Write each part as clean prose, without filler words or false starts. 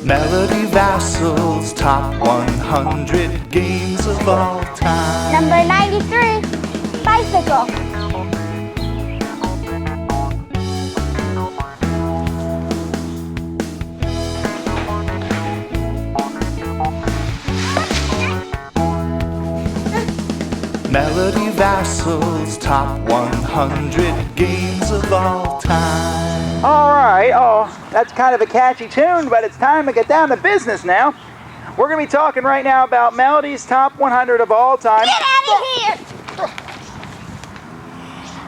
Melody Vasel's top 100 games of all time. Number 93, bicycle. Melody Vasel's top 100 games of all time. All right, that's kind of a catchy tune, but it's time to get down to business now. We're going to be talking right now about Melody's top 100 of all time. Get out of here!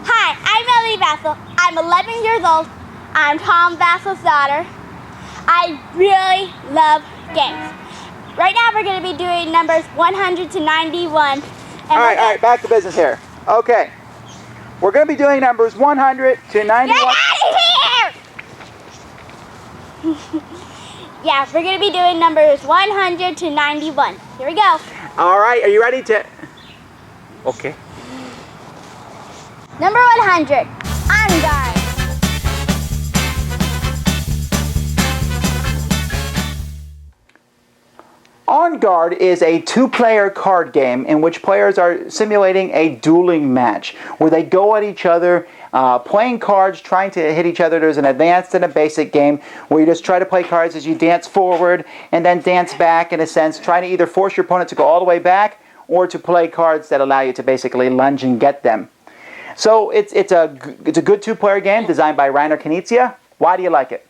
Hi, I'm Melody Vasel. I'm 11 years old. I'm Tom Vasel's daughter. I really love games. Right now we're going to be doing numbers 100 to 91. All right, back to business here. Okay, we're going to be doing numbers 100 to 91. Get out of here! Yeah, we're going to be doing numbers 100 to 91. Here we go. All right, are you ready to... Okay. Number 100, On Guard. On Guard is a two-player card game in which players are simulating a dueling match where they go at each other, playing cards, trying to hit each other. There's an advanced and a basic game where you just try to play cards as you dance forward and then dance back, in a sense, trying to either force your opponent to go all the way back or to play cards that allow you to basically lunge and get them. So it's a good two-player game designed by Rainer Knizia. Why do you like it?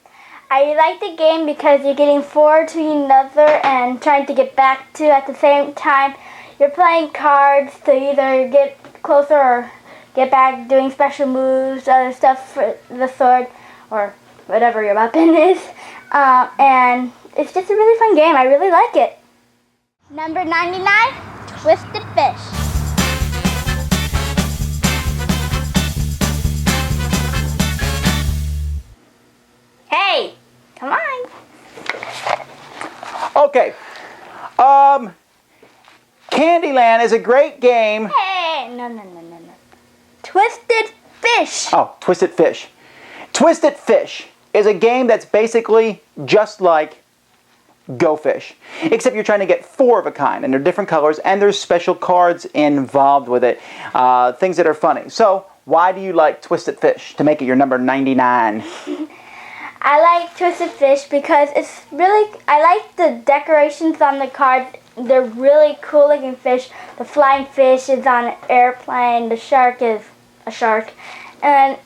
I like the game because you're getting forward to another and trying to get back to at the same time. You're playing cards to either get closer or get back, doing special moves, other stuff for the sword or whatever your weapon is. And it's just a really fun game. I really like it. Number 99, Twisted Fish. Hey, come on. Okay. Candyland is a great game. Hey, no. Twisted Fish. Oh, Twisted Fish. Twisted Fish is a game that's basically just like Go Fish, except you're trying to get 4 of a kind, and they're different colors, and there's special cards involved with it, things that are funny. So, why do you like Twisted Fish to make it your number 99? I like Twisted Fish because it's really, I like the decorations on the cards. They're really cool looking fish. The flying fish is on an airplane. The shark is a shark. And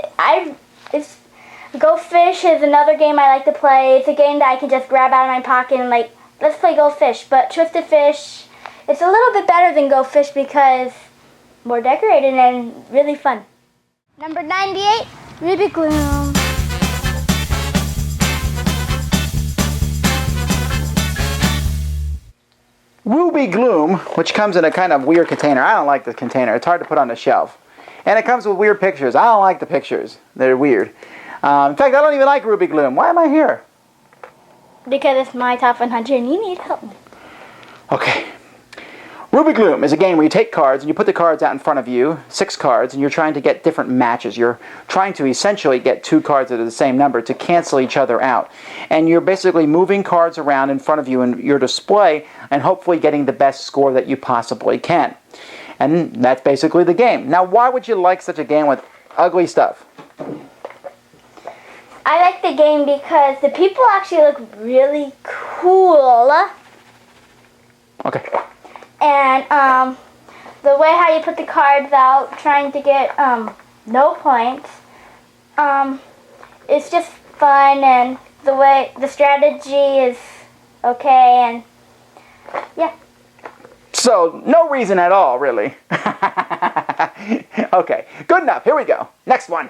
Go Fish is another game I like to play. It's a game that I can just grab out of my pocket and like, let's play Go Fish. But Twisted Fish, it's a little bit better than Go Fish because more decorated and really fun. Number 98, Ruby Gloom. Ruby Gloom, which comes in a kind of weird container. I don't like the container. It's hard to put on the shelf. And it comes with weird pictures. I don't like the pictures. They're weird. In fact, I don't even like Ruby Gloom. Why am I here? Because it's my top 100 and you need help. Okay. Ruby Gloom is a game where you take cards and you put the cards out in front of you, 6 cards, and you're trying to get different matches. You're trying to essentially get 2 cards that are the same number to cancel each other out. And you're basically moving cards around in front of you in your display and hopefully getting the best score that you possibly can. And that's basically the game. Now, why would you like such a game with ugly stuff? I like the game because the people actually look really cool. Okay. And the way how you put the cards out, trying to get no points, it's just fun, and the way the strategy is okay, and yeah. So, no reason at all, really. Okay, good enough. Here we go. Next one.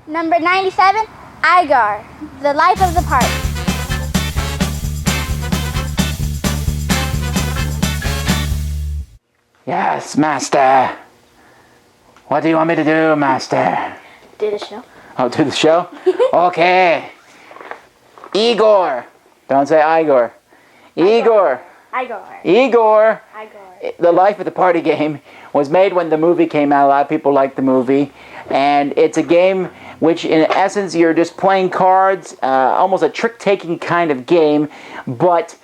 Number 97, Igar, The Life of the Party. Yes, Master. What do you want me to do, Master? Do the show. Oh, do the show? Okay. Igor. Don't say Igor. Igor. Igor. Igor. Igor. The Life of the Party game was made when the movie came out. A lot of people liked the movie. And it's a game which, in essence, you're just playing cards, almost a trick-taking kind of game. But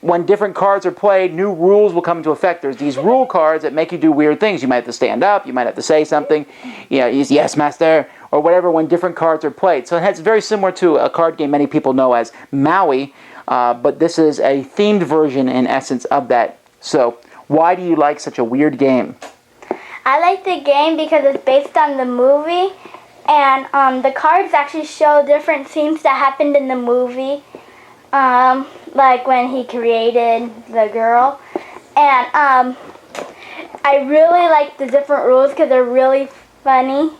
when different cards are played, new rules will come into effect. There's these rule cards that make you do weird things. You might have to stand up. You might have to say something. Use yes, master, or whatever when different cards are played. So it's very similar to a card game many people know as Maui. But this is a themed version, in essence, of that. So why do you like such a weird game? I like the game because it's based on the movie, and the cards actually show different scenes that happened in the movie, like when he created the girl. And I really like the different rules because they're really funny,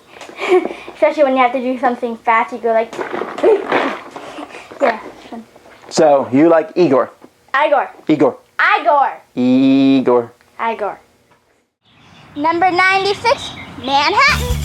especially when you have to do something fast. You go like, yeah. So you like Igor? Igor. Igor. Igor. Igor. Igor. Number 96, Manhattan.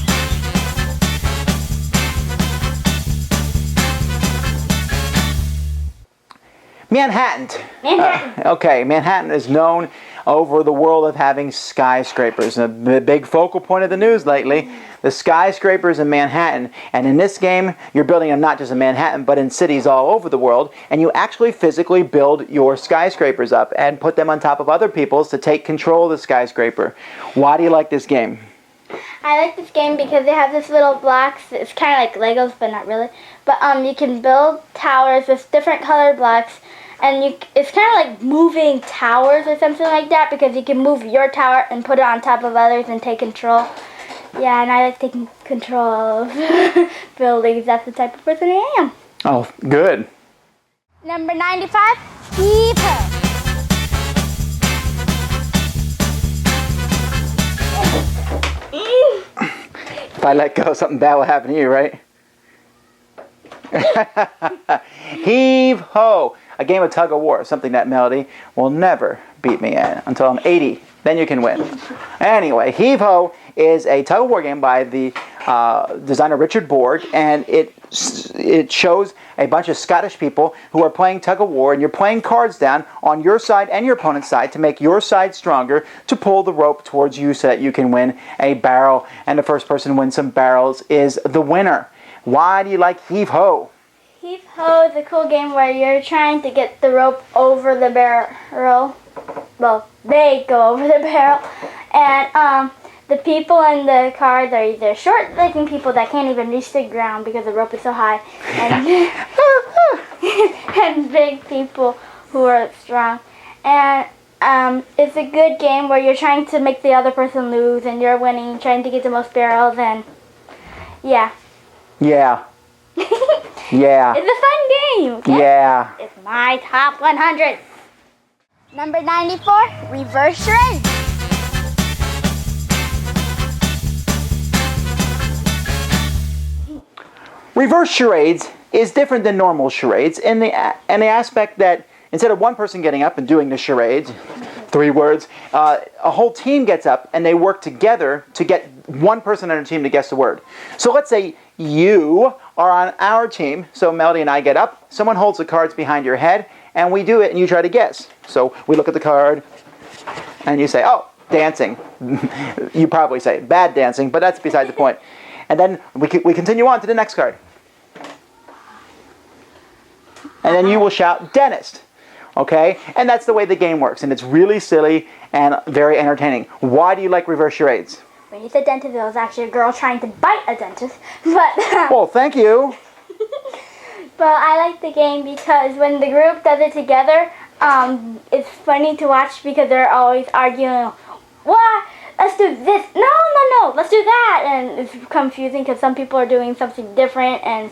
Manhattan. Manhattan. Okay, Manhattan is known over the world of having skyscrapers. The big focal point of the news lately, the skyscrapers in Manhattan. And in this game, you're building them not just in Manhattan, but in cities all over the world. And you actually physically build your skyscrapers up and put them on top of other people's to take control of the skyscraper. Why do you like this game? I like this game because they have this little blocks. It's kind of like Legos, but not really. But you can build towers with different colored blocks. And it's kind of like moving towers or something like that, because you can move your tower and put it on top of others and take control. Yeah, and I like taking control of buildings. That's the type of person I am. Oh, good. Number 95, Heave-Ho. If I let go, something bad will happen to you, right? Heave-Ho. A game of tug-of-war, something that Melody will never beat me at until I'm 80. Then you can win. Anyway, Heave-Ho is a tug-of-war game by the designer Richard Borg, and it shows a bunch of Scottish people who are playing tug-of-war, and you're playing cards down on your side and your opponent's side to make your side stronger to pull the rope towards you so that you can win a barrel, and the first person to win some barrels is the winner. Why do you like Heave-Ho? Heave-Ho is a cool game where you're trying to get the rope over the barrel. Well, they go over the barrel. And the people in the cards are either short-looking people that can't even reach the ground because the rope is so high, and, and big people who are strong. And it's a good game where you're trying to make the other person lose and you're winning, trying to get the most barrels, and yeah. Yeah. Yeah. It's a fun game. Okay? Yeah. It's my top 100. Number 94, Reverse Charades. Reverse charades is different than normal charades in the aspect that instead of one person getting up and doing the charades, 3 words, a whole team gets up and they work together to get one person on a team to guess the word. So let's say you are on our team, so Melody and I get up, someone holds the cards behind your head, and we do it and you try to guess. So we look at the card and you say, oh, dancing. You probably say bad dancing, but that's beside the point. And then we continue on to the next card. And then you will shout, dentist. Okay? And that's the way the game works. And it's really silly and very entertaining. Why do you like reverse charades? When you said dentist, it was actually a girl trying to bite a dentist. But Well, thank you. but I like the game because when the group does it together, it's funny to watch because they're always arguing. What? Let's do this. No, let's do that. And it's confusing because some people are doing something different and,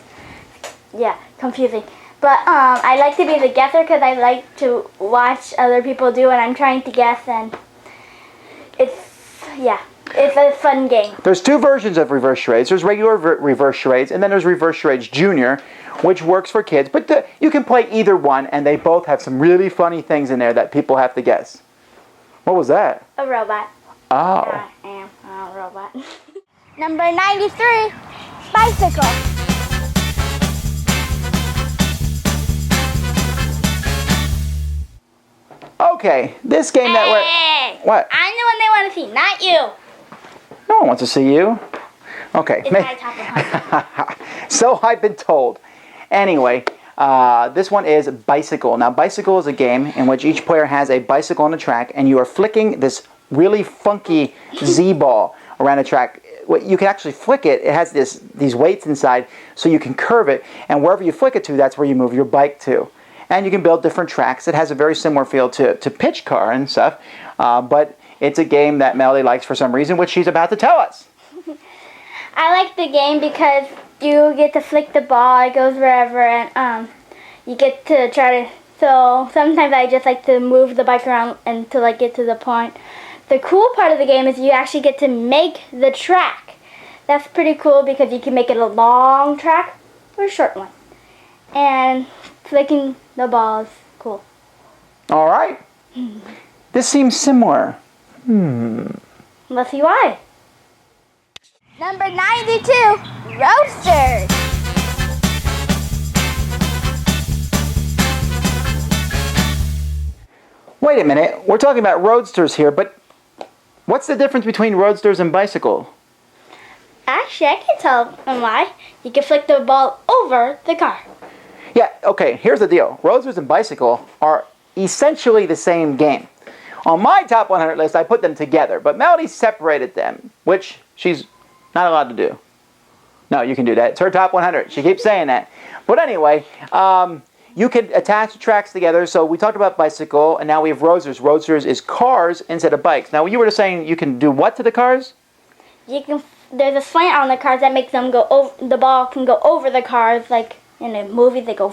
yeah, confusing. But I like to be the guesser because I like to watch other people do and I'm trying to guess, and it's a fun game. There's 2 versions of reverse charades. There's regular reverse charades, and then there's reverse charades junior, which works for kids. But you can play either one, and they both have some really funny things in there that people have to guess. What was that? A robot. Oh. I am a robot. Number 93, bicycle. Okay, this game that Hey! we're... What? I'm the one they want to see, not you. No one wants to see you. Okay. It's my top 100. So I've been told. Anyway, this one is Bicycle. Now, Bicycle is a game in which each player has a bicycle on a track, and you are flicking this really funky Z-ball around a track. You can actually flick it. It has these weights inside, so you can curve it, and wherever you flick it to, that's where you move your bike to. And you can build different tracks. It has a very similar feel to Pitch Car and stuff, but it's a game that Melody likes for some reason, which she's about to tell us. I like the game because you get to flick the ball, it goes wherever, and you get to try to, so sometimes I just like to move the bike around until I get to the point. The cool part of the game is you actually get to make the track. That's pretty cool because you can make it a long track or a short one. And flicking the ball is cool. All right. This seems similar. Let's see why. Number 92, Roasters. Wait a minute. We're talking about roadsters here, but what's the difference between roadsters and bicycle? Actually, I can tell them why. You can flick the ball over the car. Yeah, okay, here's the deal. Roadsters and bicycle are essentially the same game. On my top 100 list, I put them together, but Melody separated them, which she's not allowed to do. No, you can do that. It's her top 100. She keeps saying that. But anyway, you can attach the tracks together. So we talked about bicycle, and now we have roadsters. Roadsters is cars instead of bikes. Now, you were just saying you can do what to the cars? You can. There's a slant on the cars that makes them go over. The ball can go over the cars, like in a movie. They go.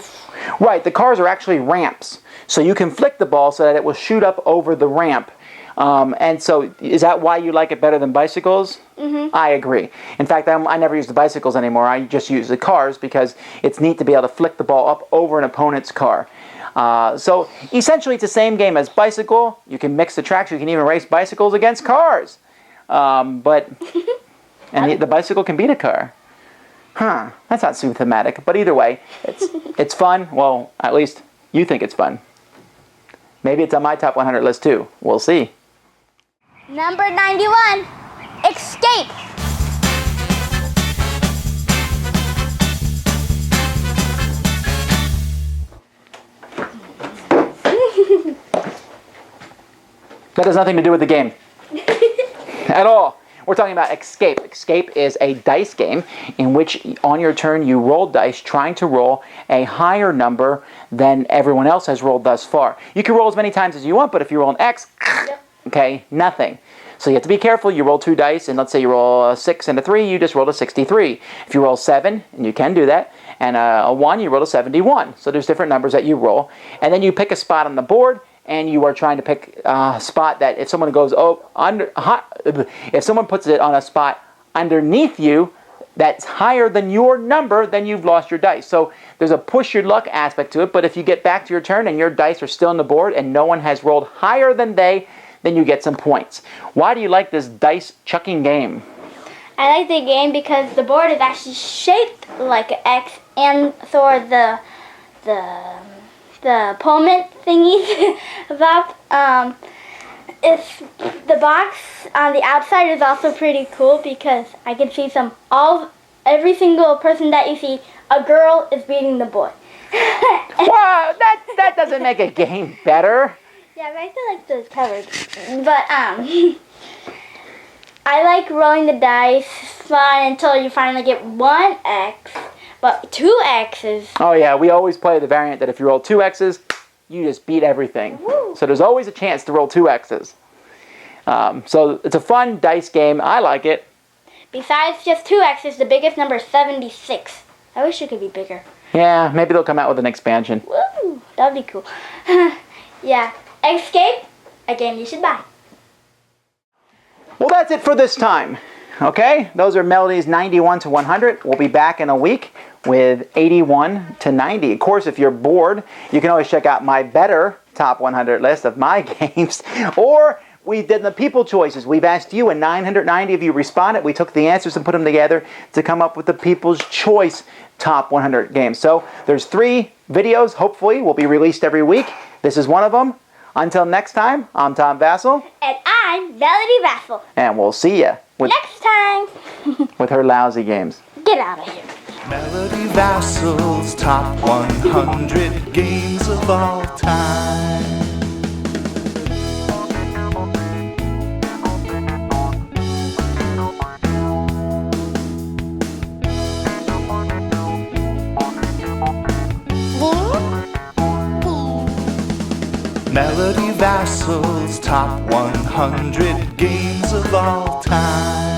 Right. The cars are actually ramps, so you can flick the ball so that it will shoot up over the ramp. And so, is that why you like it better than bicycles? Mm-hmm. I agree. In fact, I never use the bicycles anymore. I just use the cars because it's neat to be able to flick the ball up over an opponent's car. So, essentially, it's the same game as bicycle. You can mix the tracks. You can even race bicycles against cars. But and the bicycle can beat a car. Huh? That's not too thematic. But either way, it's fun. Well, at least you think it's fun. Maybe it's on my top 100 list too. We'll see. Number 91, Escape. That has nothing to do with the game. At all. We're talking about Escape. Escape is a dice game in which on your turn you roll dice trying to roll a higher number than everyone else has rolled thus far. You can roll as many times as you want, but if you roll an X, okay, nothing. So you have to be careful. You roll 2 dice, and let's say you roll a 6 and a 3, you just roll a 63. If you roll 7, and you can do that, and a 1, you roll a 71. So there's different numbers that you roll. And then you pick a spot on the board, and you are trying to pick a spot that if someone goes if someone puts it on a spot underneath you that's higher than your number, then you've lost your dice. So there's a push your luck aspect to it, but if you get back to your turn and your dice are still on the board and no one has rolled higher than they, then you get some points. Why do you like this dice chucking game? I like the game because the board is actually shaped like an X, and so are the opponent thingies up. If the box on the outside is also pretty cool because I can see every single person that you see, a girl is beating the boy. Wow, that doesn't make a game better. Yeah, but I still like those covered. But I like rolling the dice fun until you finally get 1 X. But 2 X's. Oh yeah, we always play the variant that if you roll 2 X's, you just beat everything. Woo. So there's always a chance to roll 2 X's. So it's a fun dice game. I like it. Besides just 2 X's, the biggest number is 76. I wish it could be bigger. Yeah, maybe they'll come out with an expansion. Woo, that'd be cool. Yeah, Escape, a game you should buy. Well, that's it for this time. Okay, those are Melody's 91 to 100. We'll be back in a week with 81 to 90. Of course, if you're bored, you can always check out my better top 100 list of my games. Or we did the people choices. We've asked you, and 990 of you responded. We took the answers and put them together to come up with the people's choice top 100 games. So there's 3 videos, hopefully, will be released every week. This is one of them. Until next time, I'm Tom Vasel, And I'm Melody Vasel. and we'll see you with Next time. her lousy games. Get out of here. Melody Vasel's top 100 games of all time. Melody Vasel's top 100 games of all time.